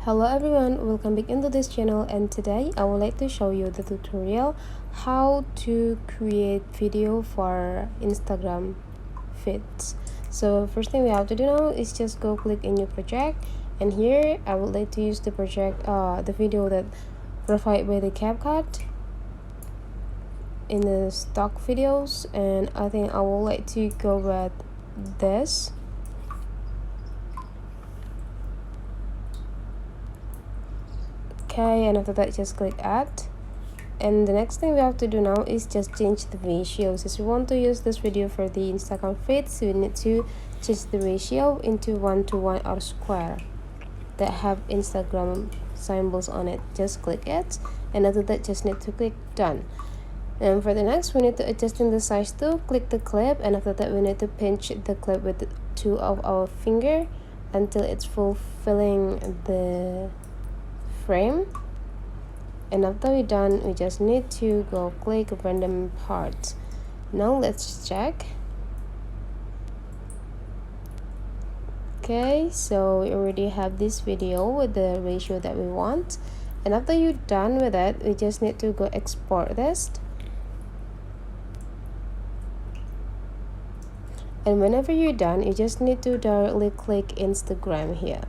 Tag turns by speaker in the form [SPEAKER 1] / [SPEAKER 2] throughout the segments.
[SPEAKER 1] Hello everyone, welcome back into this channel, and today I would like to show you the tutorial how to create video for Instagram feeds. So first thing we have to do now is just go click in new project, and here I would like to use the project the video that provided by the CapCut in the stock videos, and I think I would like to go with this. Okay, and after that just click add, and the next thing we have to do now is just change the ratio. Since we want to use this video for the Instagram feed, so we need to change the ratio into 1:1 or square that have Instagram symbols on it. Just click it, and after that just need to click done. And for the next, we need to adjust in the size too. Click the clip, and after that we need to pinch the clip with two of our finger until it's fulfilling the frame. And after we're done, we just need to go click random parts. Now let's check. Okay, so we already have this video with the ratio that we want, and after you're done with it, we just need to go export this. And whenever you're done, you just need to directly click Instagram here.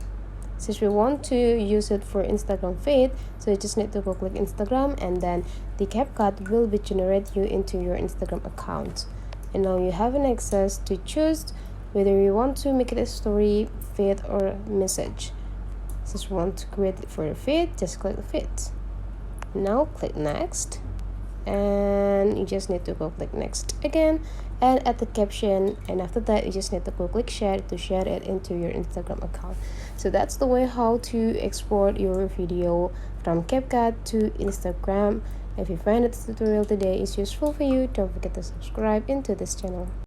[SPEAKER 1] Since we want to use it for Instagram feed, so you just need to go click Instagram, and then the CapCut will be generate you into your Instagram account. And now you have an access to choose whether you want to make it a story, feed, or message. Since we want to create it for a feed, just click feed. Now click next, and you just need to go click next again and add the caption, and after that you just need to go click share to share it into your Instagram account. So that's the way how to export your video from CapCut to Instagram. If you find this tutorial today is useful for you, don't forget to subscribe into this channel.